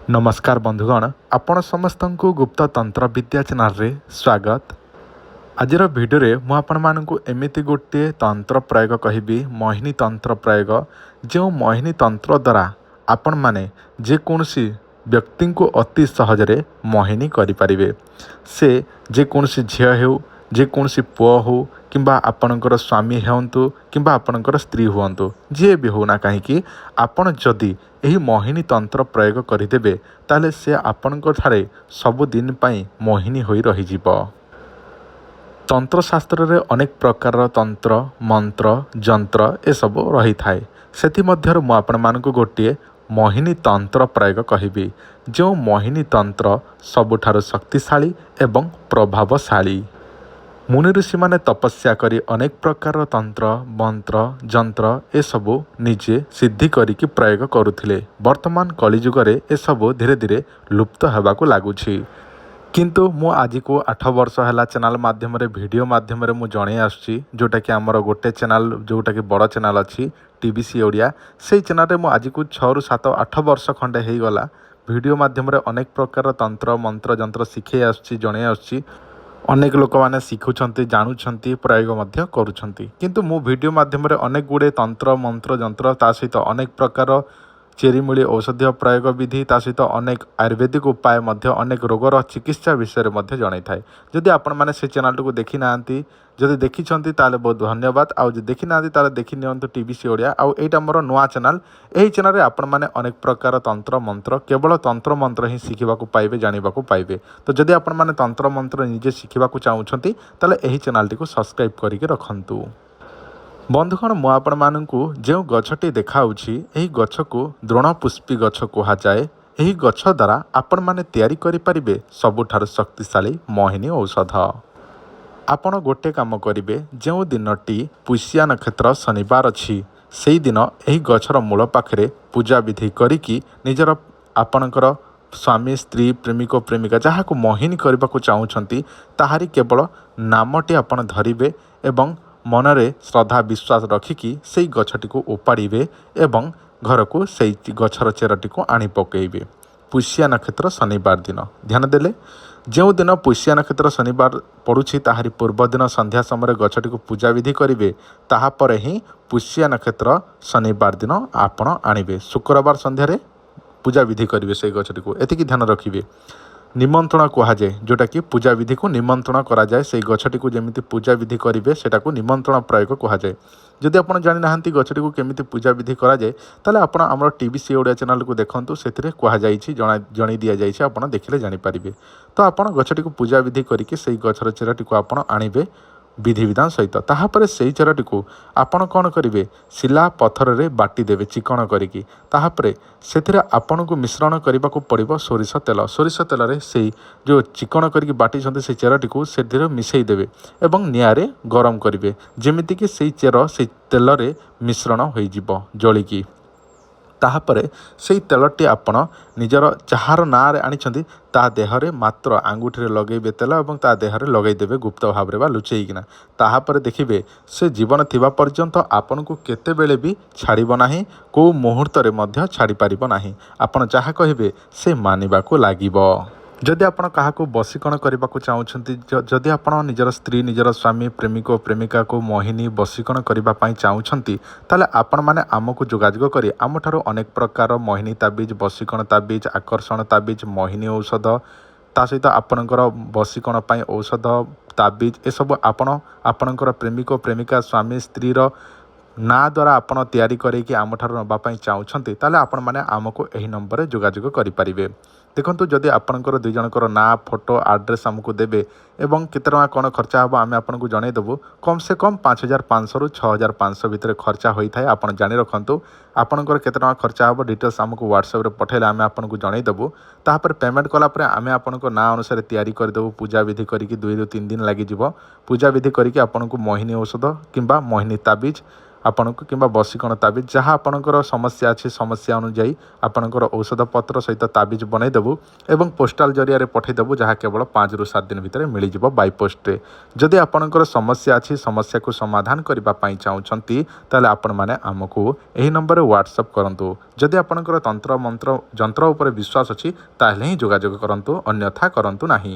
नमस्कार बंधुगण, आपण समस्त को गुप्त तंत्र विद्या चैनल रे स्वागत। आज भिडियो मु आपण मानकु एमिति गोटे तंत्र प्रयोग कहिबी, मोहिनी तंत्र प्रयोग। जो मोहिनी तंत्र द्वारा आपण माने जेकोसी व्यक्ति को अति सहजरे मोहिनी करें। से जेकोसी झील हो, जेकोसी पुओ हो किंबा आपणकर स्वामी होंतु किंबा आपणकर स्त्री हुंतु, जी भी होना कहीं आपण जदि यही मोहिनी तंत्र प्रयोग करदेवे ताले से आपणकर ठारे सबुदिन पाई मोहिनी होई रहिजिब। तंत्रशास्त्र रे अनेक प्रकार तंत्र मंत्र जंत्र ए सब रही थाए। से मु आपण मानकु गोटे मोहिनी तंत्र प्रयोग कहिबी। जो मोहिनी तंत्र सबुठारु शक्तिशाली एवं प्रभावशाली। मुनि ऋषि माने तपस्या करी अनेक प्रकार तंत्र मंत्र जंत्र ए सबु निजे सिद्धि करिकी प्रयोग करुथिले। वर्तमान कलिजुगरे ए सबु धीरे धीरे लुप्त हेबाकु लागुछि। किंतु मु आज को 8 वर्ष है चैनल माध्यम वीडियो माध्यम मु जणे आसुछि, जोटा कि आमर गोटे चैनल जोटा कि बड़ चैनल अच्छी टीबीसी ओडिया। से चैनल मु आज को 6 ରୁ 7 8 वर्ष खंडे हो गला वीडियो माध्यम अनेक प्रकार तंत्र मंत्र जंत्र शिखे आसुछि, जणे आसुछि। अनेक लोक मैंने शिखुंट जानूंट प्रयोग करुँच। किंतु मु वीडियो माध्यम अनेक गुड़े तंत्र मंत्र जंत्र ता सहित अनेक प्रकार चेरीमूली औषधीय प्रयोग विधि ता सहित अनेक आयुर्वेदिक उपाय अनेक रोगर चिकित्सा विषय में जन थाए। जदि आपण मैंने से चैनल को देखी ना, जदि देखी ताले बहुत धन्यवाद। आउ देखी ना ताले देखी नियंतु टीबीसी ओडिया। आउ एटा मोर नुआ चैनल। यही चैनल आपण मैंने अनेक प्रकार तंत्र मंत्र केवल तंत्र मंत्र ही शिखा पाइबे, जाना पाइबे। तो जदि आपण मैंने तंत्र मंत्र निजे शिखा चाहूँगी ताले यही चैनल टी को सब्सक्राइब करके रखंतु। बंधुगण, मु आपण मानकु जो गछटी देखाउछि एही गछ को द्रोणपुष्पी गछ कहुए। एही गछ द्वारा आपण माने तैयारी करि परिबे सबुठारु शक्तिशाली मोहिनी औषध। आपण गोटे काम करिवे, जो दिनटी पुष्या नक्षत्र शनिवार अछि सेही दिन एही गछर मूल पाखरे पूजा विधि करिकी निजर आपणकर स्वामी स्त्री प्रेमिक प्रेमिका जहाँ को मोहिनी करने को चाहूँगी ताहारी केवल नामटी आपण धरिवे एवं मनरे श्रद्धा विश्वास रखिकी से गछटी को उपाड़े एवं घर को से गछर चेरटी को आनी पकईबे। पुष्या नक्षत्र शनिवार दिन ध्यान देले, जो दिन पुष्या नक्षत्र शनिवार पड़ुछि ताहारी पूर्व दिन संध्या समय गछटी को पूजा विधि करेंगे। ताहापर ही पुष्या नक्षत्र शनिवार दिन आपण आनिबे। शुक्रवार संध्यारे पूजा विधि करेंगे से गछटी को। एतिकी ध्यान रखिए। निमंत्रण कहुए, जोटा कि पूजा विधि को निमंत्रण करा जाए। से गछटी को जमी पूजा विधि करेंगे सेटा को निमंत्रण प्रयोग कहुए। जदि आप जानी ना गछटी को केमिति पूजा विधि करा जाए ताले आपण आमर टीबीसी ओडिया चैनल को देखंतु, सेथिरे कहुଯାଇଛି जणै दिया जाइछि, आपण देखिले जानि पारिबे। तो आपण गछटी को पूजा विधि करिके सेही गछर चेरटी को आपण आनिबे विधि विधान सहित। ताहापर से चेरटी को आपण कौन करेंगे, शिला पत्थर रे बाटी देवे चिकण करिकी। ताहापर से आपण को मिश्रण करने को पड़ो सोरिष तेल। सोरिष तेल रे से जो चिकण करके बाटी से चेरटी को से मिसई देवे एवं निआरे गरम करेंगे, जमीती कि से चेर से तेल रे मिश्रण हो जलिकी। ताहापर से तेलटी आपण निजर जार ना आनी ता देहरे मात्र आंगुठी लगेबे तेल और ता देहरे लगेदेवे गुप्त भाव में लुचेकिना। ताहापर देखिए से जीवन थिबा पर्यंत आपन को केतेबेले भी छाड़िब नाही, को मुहूर्त रे छाड़ी पारिब नाही। आपण जहाँ कहिबे से मानिबाको लागिबो। जदि आपण काहाको बशीकरण करने को चाहूँगी, जदि आपण निजर स्त्री निजर स्वामी प्रेमिक प्रेमिका को मोहिनी बशीकरण करने चाहूँगी ताले आपण माने आमको जोगाजोग करी आम ठारो अनेक प्रकार मोहिनी ताबीज, बशीकरण ताबीज, आकर्षण ताबीज, मोहिनी औषध ता सहित आपणकर बशीकरण पाई औषध ताबीज ए सब आपण आपणकर प्रेमिक प्रेमिका स्वामी स्त्रीर ना द्वारा आपण तैयारी करके आम ठारो नबापाई चाहूँगी ताले आपण माने आमको एही नंबर रे जोगाजोग करि परिबे। देखंतु जदि आपणकर दुई जनकर ना फोटो आड्रेस आमको देबे एवं केते टका कौन खर्चा हम आम आपको जनईदेवु। कम से कम 5500 ରୁ 6500 भितर खर्चा होता है। आप जानी रखु आपणकर केते टका खर्चा हम डिटेल्स आमको व्हाट्सएप पठेले आम आपको जनईदेवु। तापर पेमेंट कलापर आम आपको ना अनुसार तैयारी करदेवु। पूजा विधि करिकी 2 ରୁ 3 दिन लगिଯିବ। पूजा विधि करिकी आपको मोहिनी औषध किंबा मोहिनी ताबीज ଆପଣଙ୍କୁ କିମ୍ବା ବସିକଣ ତାବିଜ ଯାହା ଆପଣଙ୍କର ସମସ୍ୟା ଅଛି ସମସ୍ୟା ଅନୁଯାୟୀ ଆପଣଙ୍କର ଔଷଧପତ୍ର ସହିତ ତାବିଜ ବନେଇଦେବୁ ଏବଂ ପୋଷ୍ଟାଲ ଜରିଆରେ ପଠାଇଦେବୁ ଯାହା କେବଳ 5 ରୁ 7 ଦିନ ଭିତରେ ମିଳିଯିବ ବାଇ ପୋଷ୍ଟରେ। ଯଦି ଆପଣଙ୍କର ସମସ୍ୟା ଅଛି ସମସ୍ୟାକୁ ସମାଧାନ କରିବା ପାଇଁ ଚାହୁଁଛନ୍ତି ତାହେଲେ ଆପଣମାନେ ଆମକୁ ଏହି ନମ୍ବରରେ ହ୍ୱାଟ୍ସଆପ୍ କରନ୍ତୁ। ଯଦି ଆପଣଙ୍କର ତନ୍ତ୍ର ମନ୍ତ୍ର ଯନ୍ତ୍ର ଉପରେ ବିଶ୍ୱାସ ଅଛି ତାହେଲେ ହିଁ ଯୋଗାଯୋଗ କରନ୍ତୁ, ଅନ୍ୟଥା କରନ୍ତୁ ନାହିଁ।